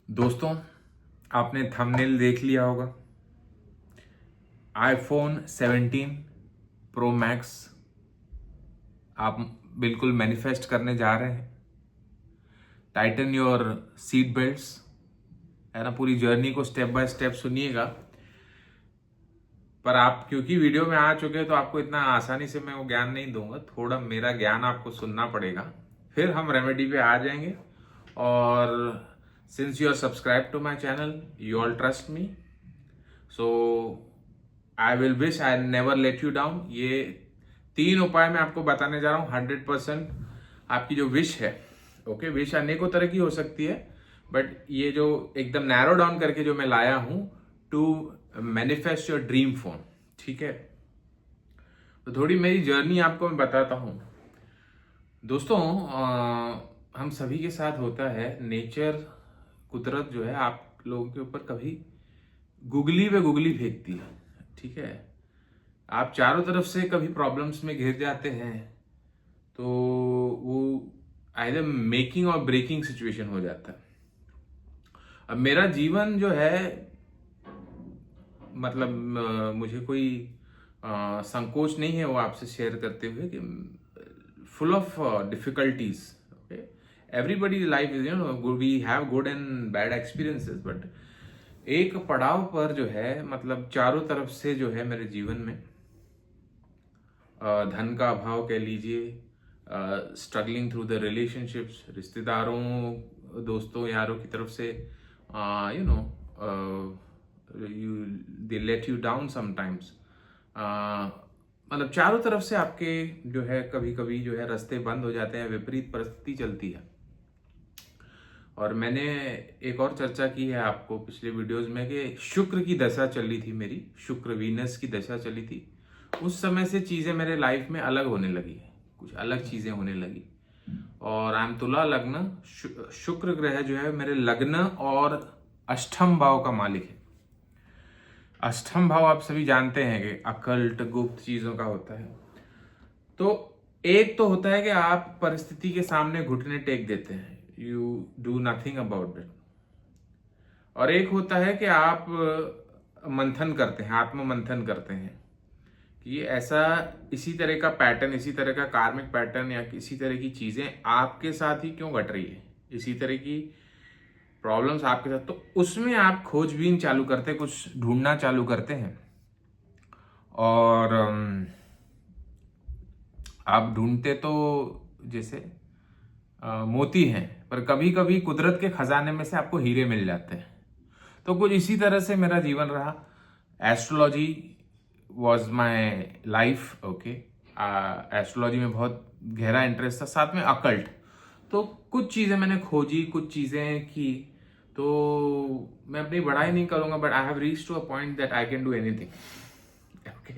दोस्तों, आपने थंबनेल देख लिया होगा। आईफोन 17 प्रो मैक्स आप बिल्कुल मैनिफेस्ट करने जा रहे हैं। टाइटन योर सीट बेल्ट्स, है ना। पूरी जर्नी को स्टेप बाय स्टेप सुनिएगा। पर आप क्योंकि वीडियो में आ चुके हैं तो आपको इतना आसानी से मैं वो ज्ञान नहीं दूंगा। थोड़ा मेरा ज्ञान आपको सुनना पड़ेगा, फिर हम रेमेडी पे आ जाएंगे। और since you are subscribe to my channel, you all trust me, so I will wish I never let you down. ये 3 उपाय मैं आपको बताने जा रहा हूँ। 100% आपकी जो विश है, ओके, विश अनेकों तरह की हो सकती है, बट ये जो एकदम नैरो डाउन करके जो मैं लाया हूं to manifest your dream phone, ठीक है। तो थोड़ी मेरी जर्नी आपको मैं बताता हूं। दोस्तों, हम सभी के साथ होता है, नेचर, कुदरत जो है आप लोगों के ऊपर कभी गुगली पे गुगली फेंकती है, ठीक है। आप चारों तरफ से कभी प्रॉब्लम्स में घिर जाते हैं तो वो आइदर मेकिंग और ब्रेकिंग सिचुएशन हो जाता है। अब मेरा जीवन जो है, मतलब मुझे कोई संकोच नहीं है वो आपसे शेयर करते हुए कि full of difficulties, okay. Everybody life is, you know, we have good and bad experiences, but एक पड़ाव पर जो है, मतलब चारों तरफ से जो है मेरे जीवन में धन का अभाव कह लीजिए, स्ट्रगलिंग थ्रू द रिलेशनशिप्स, रिश्तेदारों, दोस्तों, यारों की तरफ से, you know, they late you down sometimes. मतलब चारों तरफ से आपके जो है कभी कभी जो है रास्ते बंद हो जाते हैं, विपरीत परिस्थिति चलती है। और मैंने एक और चर्चा की है आपको पिछले वीडियोस में कि शुक्र की दशा चली थी मेरी, शुक्र वीनस की दशा चली थी। उस समय से चीजें मेरे लाइफ में अलग होने लगी है, कुछ अलग चीजें होने लगी। और आई एम तुला लग्न, शुक्र ग्रह जो है मेरे लग्न और अष्टम भाव का मालिक है। अष्टम भाव आप सभी जानते हैं कि अकल्ट, गुप्त चीजों का होता है। तो एक तो होता है कि आप परिस्थिति के सामने घुटने टेक देते हैं, you do nothing about it. और एक होता है कि आप मंथन करते हैं, आत्म मंथन करते हैं कि ये ऐसा, इसी तरह का पैटर्न, इसी तरह का कार्मिक पैटर्न या किसी तरह की चीजें आपके साथ ही क्यों घट रही है, इसी तरह की प्रॉब्लम्स आपके साथ। तो उसमें आप खोजबीन चालू करते हैं, कुछ ढूंढना चालू करते हैं। और आप ढूंढते तो जैसे मोती हैं, पर कभी कभी कुदरत के खजाने में से आपको हीरे मिल जाते हैं। तो कुछ इसी तरह से मेरा जीवन रहा। Astrology was my life, okay. Astrology में बहुत गहरा इंटरेस्ट था, साथ में अकल्ट। तो कुछ चीज़ें मैंने खोजी, कुछ चीज़ें की। तो मैं अपनी बड़ाई नहीं करूंगा, but I have reach to a point that I can do anything, okay.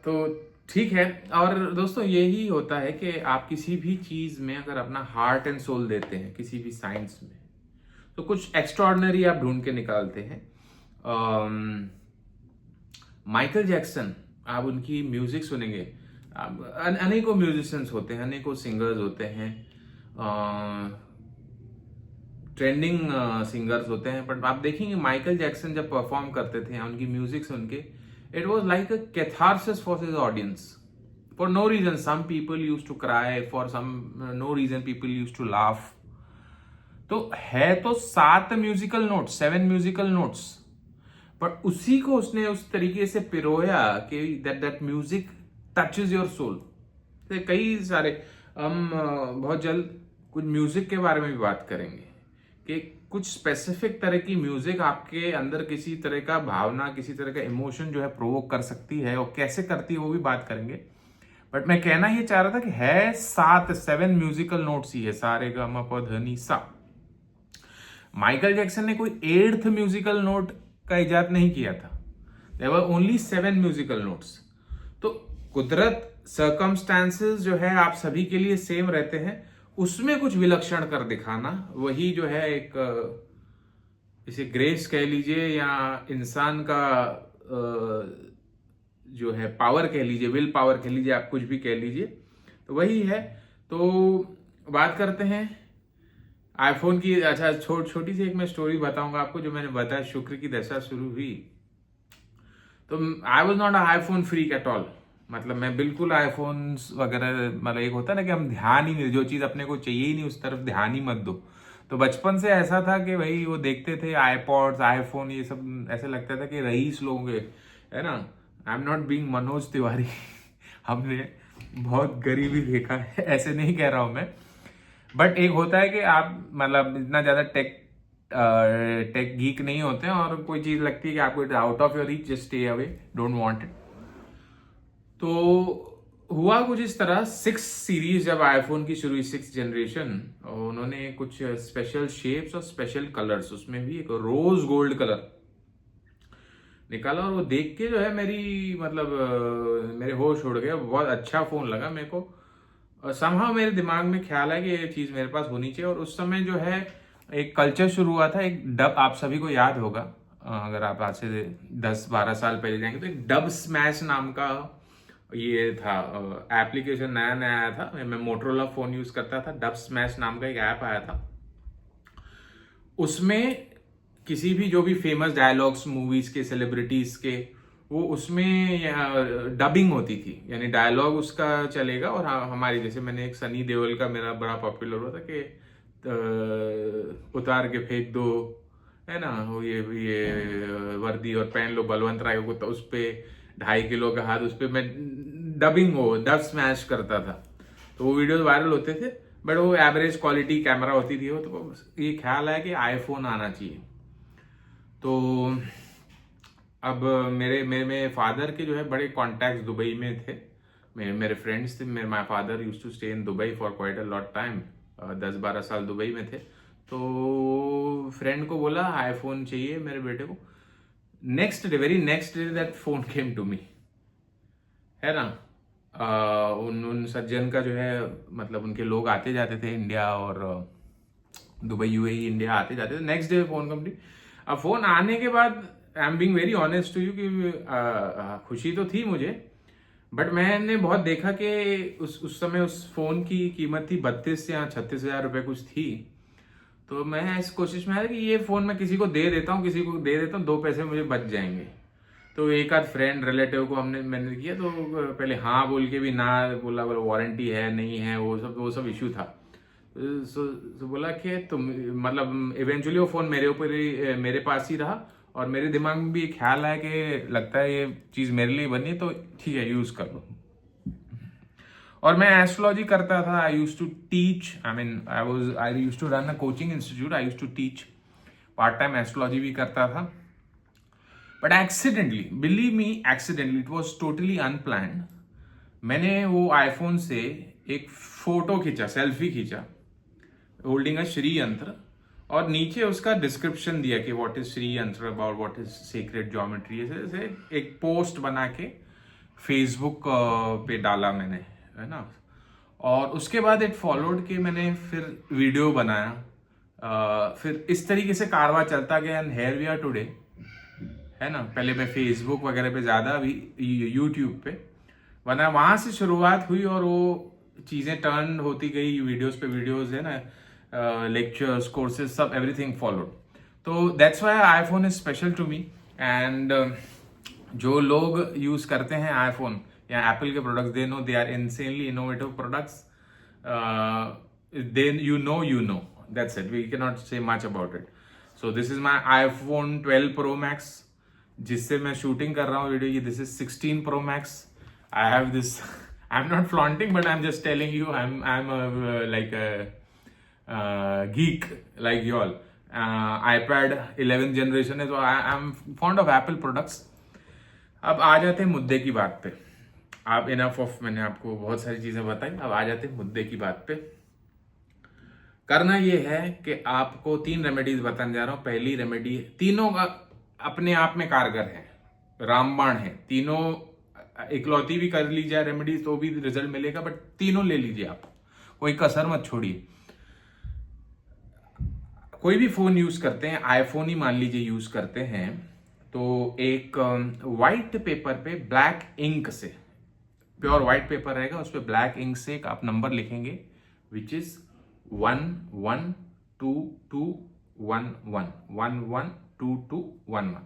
तो ठीक है। और दोस्तों, यही होता है कि आप किसी भी चीज़ में अगर अपना हार्ट एंड सोल देते हैं, किसी भी साइंस में, तो कुछ एक्स्ट्रॉर्डनरी आप ढूंढ के निकालते हैं। माइकल जैक्सन, आप उनकी म्यूजिक सुनेंगे, अनेकों म्यूजिशियंस होते हैं, अनेकों सिंगर्स होते हैं, ट्रेंडिंग सिंगर्स होते हैं, बट आप देखेंगे माइकल जैक्सन जब परफॉर्म करते थे, उनकी म्यूजिक सुन के, it was like a catharsis for his audience. For no reason some people use to cry, for some no reason people use to laugh. तो है तो 7 म्यूजिकल नोट्स, 7 म्यूजिकल नोट्स, पर उसी को उसने उस तरीके से पिरोया कि that that music touches your soul. तो कई सारे हम बहुत जल्द कुछ म्यूजिक के बारे में भी बात करेंगे कि कुछ स्पेसिफिक तरह की म्यूजिक आपके अंदर किसी तरह का भावना, किसी तरह का इमोशन जो है प्रोवोक कर सकती है, और कैसे करती है वो भी बात करेंगे। बट मैं कहना ये चाह रहा था कि है 7 म्यूजिकल नोट्स ही है, सारे ग म प ध नि सा। माइकल जैक्सन ने कोई 8th म्यूजिकल नोट का इजाद नहीं किया था। There were only 7 musical notes. तो कुदरत, सर्कमस्टांसेस जो है आप सभी के लिए सेम रहते हैं, उसमें कुछ विलक्षण कर दिखाना, वही जो है एक इसे ग्रेस कह लीजिए, या इंसान का जो है पावर कह लीजिए, विल पावर कह लीजिए, आप कुछ भी कह लीजिए, तो वही है। तो बात करते हैं आईफोन की अच्छा छोटी सी एक मैं स्टोरी बताऊंगा आपको, जो मैंने बताया शुक्र की दशा शुरू हुई तो I was not iPhone freak at all. मतलब मैं बिल्कुल आईफोन वगैरह, मतलब एक होता है ना कि हम ध्यान ही नहीं, जो चीज अपने को चाहिए ही नहीं उस तरफ ध्यान ही मत दो। तो बचपन से ऐसा था कि भाई वो देखते थे आईपॉड्स आईफोन ये सब, ऐसे लगता था कि रईस लोग हैं, है ना। I am not being Manoj Tiwari हमने बहुत गरीबी देखा है, ऐसे नहीं कह रहा हूं मैं। बट एक होता है कि आप मतलब इतना ज्यादा टेक गीक नहीं होते हैं, और कोई चीज लगती है कि आपको out of your reach, just stay away, don't want it. तो हुआ कुछ इस तरह, 6 सीरीज जब आईफोन की शुरू हुई, 6 जनरेशन, उन्होंने कुछ स्पेशल शेप्स और स्पेशल कलर्स, उसमें भी एक रोज गोल्ड कलर निकाला, और वो देख के जो है मेरी मतलब मेरे होश उड़ गए। बहुत अच्छा फोन लगा मेरे को, और समहाउ मेरे दिमाग में ख्याल है कि ये चीज मेरे पास होनी चाहिए। और उस समय जो है एक कल्चर शुरू हुआ था, एक डब, आप सभी को याद होगा अगर आप आज से 10-12 साल पहले जाएंगे, तो एक डब स्मैश नाम का ये था एप्लीकेशन, नया नया आया था। मैं मोटरोला फोन यूज करता था, डब स्मैश नाम का एक ऐप आया था। उसमें किसी भी जो भी फेमस डायलॉग्स मूवीज के, सेलिब्रिटीज के, वो उसमें डबिंग होती थी, यानी डायलॉग उसका चलेगा, और हमारी जैसे मैंने एक सनी देओल का मेरा बड़ा पॉपुलर हुआ था कि उतार के फेंक दो, है ना, वो ये वर्दी और पहन लो बलवंत राय को, तो उस पे 2.5 किलो का हाथ, उस पे मैं डबिंग हो डब स्मैश करता था। तो वो वीडियोस वायरल होते थे, बट वो एवरेज क्वालिटी कैमरा होती थी वो। तो ये ख्याल है कि आईफोन आना चाहिए। तो अब मेरे फादर के जो है बड़े कॉन्टैक्ट्स दुबई में थे, मेरे फ्रेंड्स थे। My father used to stay in Dubai for quite a lot time, 10-12 साल दुबई में थे। तो फ्रेंड को बोला आईफोन चाहिए मेरे बेटे को। Very next day that phone came to me, है ना। उन सज्जन का जो है मतलब उनके लोग आते जाते थे इंडिया, और दुबई यूएई इंडिया आते जाते थे। Next day phone complete. अब फोन आने के बाद I am being very honest to you कि खुशी तो थी मुझे, बट मैंने बहुत देखा कि उस समय उस फोन की कीमत थी 32 या 36 हजार रुपए कुछ थी। तो मैं इस कोशिश में आया कि ये फोन मैं किसी को दे देता हूँ, 2 पैसे मुझे बच जाएंगे। तो एक आध फ्रेंड रिलेटिव को मैंने किया, तो पहले हाँ बोल के भी ना बोला वारंटी है नहीं है, वो सब इश्यू था। सो बोला कि तुम मतलब इवेंचुअली वो फोन मेरे पास ही रहा, और मेरे दिमाग में भी एक ख्याल आया कि लगता है ये चीज मेरे लिए बनी है, तो ठीक है यूज कर लो। और मैं एस्ट्रोलॉजी करता था, I used to teach, I used to run a coaching institute, I used to teach, part time astrology भी करता था। But accidentally, believe me accidentally, it was totally unplanned, मैंने वो आईफोन से एक फोटो खींचा, सेल्फी खींचा, होल्डिंग अ श्री यंत्र, और नीचे उसका डिस्क्रिप्शन दिया कि व्हाट इज श्री यंत्र, about what is secret geometry, ऐसे एक पोस्ट बना के फेसबुक पे डाला मैंने, है ना। और उसके बाद इट फॉलोड के मैंने फिर वीडियो बनाया, फिर इस तरीके से कारवा चलता गया, and here we are today, है ना। पहले मैं फेसबुक वगैरह पे ज्यादा, अभी यूट्यूब पे बना, वहां से शुरुआत हुई, और वो चीजें टर्न होती गई, वीडियोस पे वीडियोस, है ना, लेक्चर्स, कोर्सेज, सब एवरीथिंग फॉलोड। तो that's why iPhone is special to me. And जो लोग यूज करते हैं आईफोन या एप्पल के products, they know they are insanely innovative products. Then you know that's it, we can not say much about it. So this is my iPhone 12 pro max, जिससे मैं shooting कर रहा हूँ video की। This is 16 pro max. I have this, I am not flaunting, but I am just telling you, I am like geek like you all. iPad 11th generation है, तो I am fond of Apple products. अब आ जाते हैं मुद्दे की बात पे। आप इनफ ऑफ, मैंने आपको बहुत सारी चीजें बताई, अब आ जाते हैं मुद्दे की बात पे। करना ये है कि आपको 3 रेमेडीज बताने जा रहा हूं। पहली रेमेडी, तीनों का अपने आप में कारगर है, रामबाण है तीनों, इकलौती भी कर ली जाए रेमेडीज तो भी रिजल्ट मिलेगा, बट तीनों ले लीजिए आप, कोई कसर मत छोड़िए। कोई भी फोन यूज करते हैं, आईफोन ही मान लीजिए यूज करते हैं, तो एक व्हाइट पेपर पे ब्लैक इंक से, प्योर व्हाइट पेपर रहेगा, उस पर ब्लैक इंक से एक आप नंबर लिखेंगे, विच इज 11 112211 112211।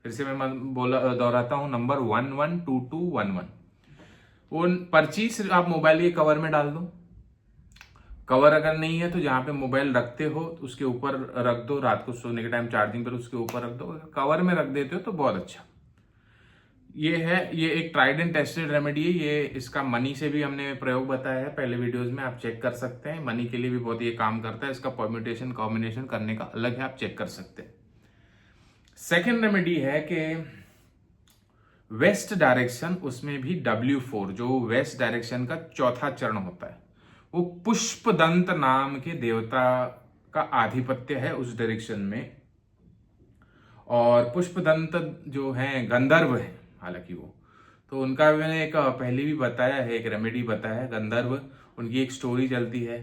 फिर से मैं दोहराता हूं, नंबर 112211। वो पर्ची सिर्फ आप मोबाइल के कवर में डाल दो। कवर अगर नहीं है तो जहां पे मोबाइल रखते हो तो उसके ऊपर रख दो, रात को सोने के टाइम चार्जिंग पर उसके ऊपर रख दो। कवर में रख देते हो तो बहुत अच्छा। ये एक ट्राइड एंड टेस्टेड रेमेडी है। ये इसका मनी से भी हमने प्रयोग बताया है पहले वीडियोस में, आप चेक कर सकते हैं। मनी के लिए भी बहुत ये काम करता है। इसका परम्यूटेशन कॉम्बिनेशन करने का अलग है, आप चेक कर सकते हैं। सेकेंड रेमेडी है कि वेस्ट डायरेक्शन, उसमें भी W4 जो वेस्ट डायरेक्शन का चौथा चरण होता है, वो पुष्पदंत नाम के देवता का आधिपत्य है उस डायरेक्शन में। और पुष्पदंत जो है गंधर्व है हालांकि वो, तो उनका मैंने एक पहले भी बताया है, एक रेमेडी बताया है। गंधर्व, उनकी एक स्टोरी चलती है।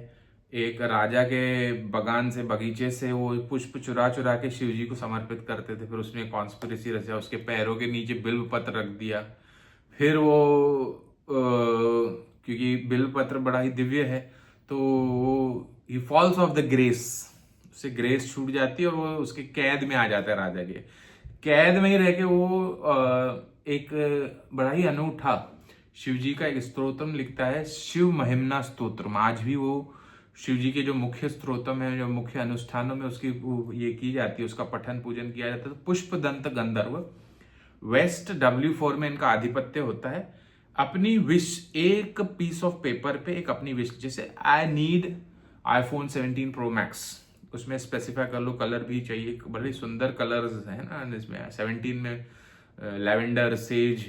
एक राजा के बगान से, बगीचे से वो पुष्प चुरा चुरा के शिव जी को समर्पित करते थे। फिर उसमें कॉन्स्पिरेसी रचा, उसके पैरों के नीचे बिल्व पत्र रख दिया। फिर वो क्योंकि बिल्व पत्र बड़ा ही दिव्य है तो ही फॉल्स ऑफ द ग्रेस, उससे ग्रेस छूट जाती है और वो उसके कैद में आ जाता है। राजा के कैद में ही रह के वो एक बड़ा ही अनूठा शिव जी का एक स्तोत्रम लिखता है, शिव महिमना स्तोत्रम। आज भी वो शिव जी के जो मुख्य स्तोत्रम है, जो मुख्य अनुष्ठानों में उसकी ये की जाती है, उसका पठन पूजन किया जाता है। तो पुष्पदंत गंधर्व, वेस्ट W4 में इनका आधिपत्य होता है। अपनी विश, एक पीस ऑफ पेपर पे एक अपनी विश, जैसे I need iPhone 17 Pro Max, उसमें स्पेसिफाई कर लो। कलर भी चाहिए, बड़े सुंदर कलर्स है ना इसमें। 17 में लैवेंडर, सेज,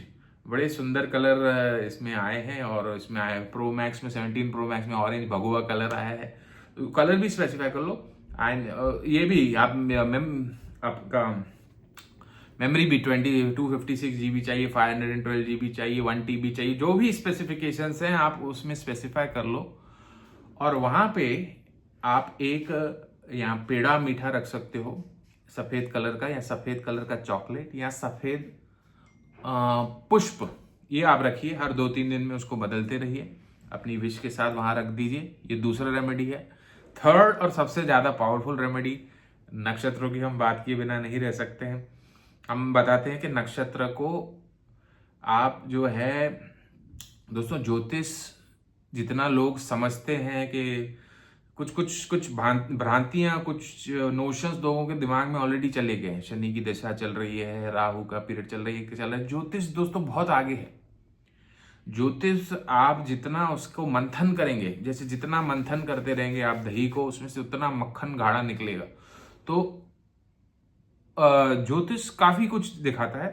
बड़े सुंदर कलर इसमें आए हैं। और इसमें आए प्रो मैक्स में, 17 प्रो मैक्स में ऑरेंज भगवा कलर आया है। तो कलर भी स्पेसिफाई कर लो। ये भी आप आपका मेमोरी भी 256 GB चाहिए, 512 GB चाहिए, 1 TB चाहिए, जो भी स्पेसिफिकेशंस हैं आप उसमें स्पेसिफाई कर लो। और वहां पे आप एक यहाँ पेड़ा मीठा रख सकते हो सफेद कलर का, या सफेद कलर का चॉकलेट, या सफेद पुष्प, ये आप रखिए। हर 2-3 दिन में उसको बदलते रहिए, अपनी विश के साथ वहां रख दीजिए। ये दूसरा रेमेडी है। थर्ड और सबसे ज्यादा पावरफुल रेमेडी, नक्षत्रों की हम बात किए बिना नहीं रह सकते हैं। हम बताते हैं कि नक्षत्र को आप जो है दोस्तों, ज्योतिष जितना लोग समझते हैं कि कुछ भ्रांतियां, कुछ नोशंस लोगों के दिमाग में ऑलरेडी चले गए हैं। शनि की दशा चल रही है, राहु का पीरियड चल रहा है। ज्योतिष दोस्तों बहुत आगे है। ज्योतिष आप जितना उसको मंथन करेंगे, जैसे जितना मंथन करते रहेंगे आप दही को, उसमें से उतना मक्खन गाढ़ा निकलेगा। तो ज्योतिष काफी कुछ दिखाता है।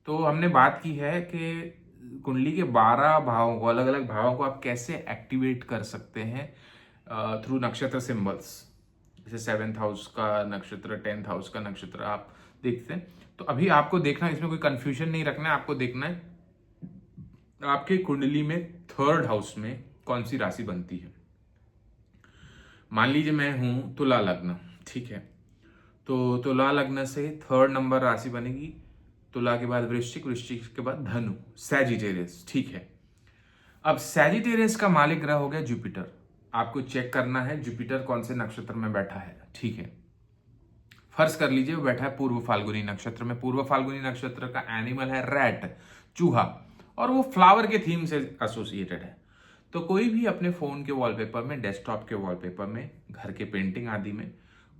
तो हमने बात की है कि कुंडली के 12 भावों को, अलग अलग भावों को आप कैसे एक्टिवेट कर सकते हैं थ्रू नक्षत्र सिंबल्स। जैसे 7th हाउस का नक्षत्र, 10th हाउस का नक्षत्र आप देखते हैं। तो अभी आपको देखना है, इसमें कोई कंफ्यूजन नहीं रखना है। आपको देखना है आपके कुंडली में 3rd हाउस में कौन सी राशि बनती है। मान लीजिए मैं हूं तुला लग्न, ठीक है, तो तुला लग्न से 3rd नंबर राशि बनेगी। तुला के बाद वृश्चिक, वृश्चिक के बाद धनु, सैजिटेरियस, ठीक है। अब सैजिटेरियस का मालिक ग्रह हो गया जुपिटर। आपको चेक करना है जुपिटर कौन से नक्षत्र में बैठा है, ठीक है। फर्ज कर लीजिए वो बैठा है पूर्व फाल्गुनी नक्षत्र में। पूर्व फाल्गुनी नक्षत्र का एनिमल है रैट, चूहा, और वो फ्लावर के थीम से एसोसिएटेड है। तो कोई भी अपने फोन के वॉलपेपर में, डेस्कटॉप के वॉलपेपर में, घर के पेंटिंग आदि में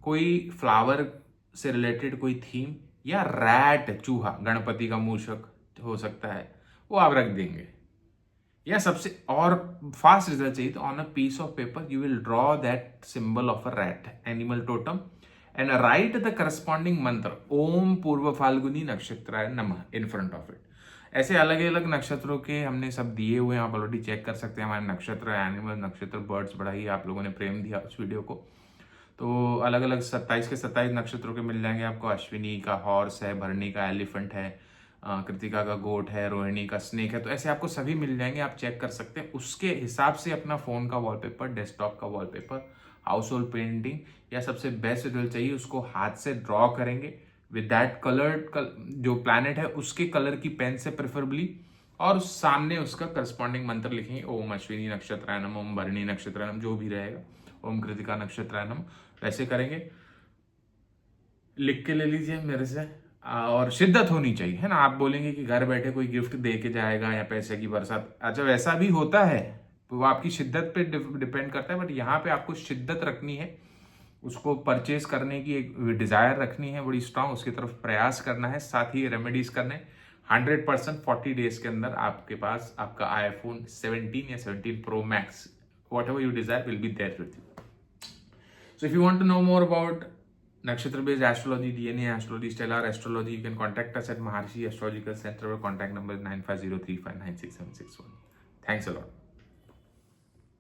कोई फ्लावर से रिलेटेड कोई थीम, या रैट, चूहा, गणपति का मूषक हो सकता है, वो आप रख देंगे। या सबसे और फास्ट रिजल्ट चाहिए तो on a piece of paper you will draw that symbol of a rat, animal totem, and write the corresponding मंत्र ओम पूर्व फाल्गुनी नक्षत्राय नमः इन फ्रंट ऑफ इट। ऐसे अलग अलग नक्षत्रों के हमने सब दिए हुए हैं, आप ऑलरेडी चेक कर सकते हैं। हमारे नक्षत्र, एनिमल, नक्षत्र, बर्ड्स, बड़ा ही आप लोगों ने प्रेम दिया उस वीडियो को। तो अलग अलग 27 के 27 नक्षत्रों के मिल जाएंगे आपको। अश्विनी का हॉर्स है, भरणी का एलिफेंट है, कृतिका का गोट है, रोहिणी का स्नेक है। तो ऐसे आपको सभी मिल जाएंगे, आप चेक कर सकते हैं। उसके हिसाब से अपना फोन का वॉलपेपर, डेस्कटॉप का वॉलपेपर, हाउस होल्ड पेंटिंग, या सबसे बेस्ट रिजल्ट चाहिए उसको हाथ से ड्रॉ करेंगे विद दैट कलर, जो प्लैनेट है उसके कलर की पेन से प्रेफरेबली, और उस सामने उसका करस्पॉन्डिंग मंत्र लिखेंगे ओम अश्विनी नक्षत्राय नमः, ओम भरणी नक्षत्राय नमः, जो भी रहेगा। ओम कृतिका नक्षत्राय नमः। वैसे करेंगे, लिख के ले लीजिए मेरे से। और शिद्दत होनी चाहिए, है ना। आप बोलेंगे कि घर बैठे कोई गिफ्ट दे के जाएगा या पैसे की बरसात, अच्छा वैसा भी होता है, तो वो आपकी शिद्दत पे डिपेंड करता है। बट यहाँ पे आपको शिद्दत रखनी है, उसको परचेज करने की एक डिजायर रखनी है बड़ी स्ट्रांग, उसकी तरफ प्रयास करना है, साथ ही रेमेडीज करने। 100% 40 डेज के अंदर आपके पास आपका आईफोन 17 या 17 pro max, whatever you desire, will be there with you. So if you want to know more about Nakshatra based astrology, DNA astrology, stellar astrology, you can contact us at Maharshi Astrological Center. Our contact number is 9503596761. Thanks a lot.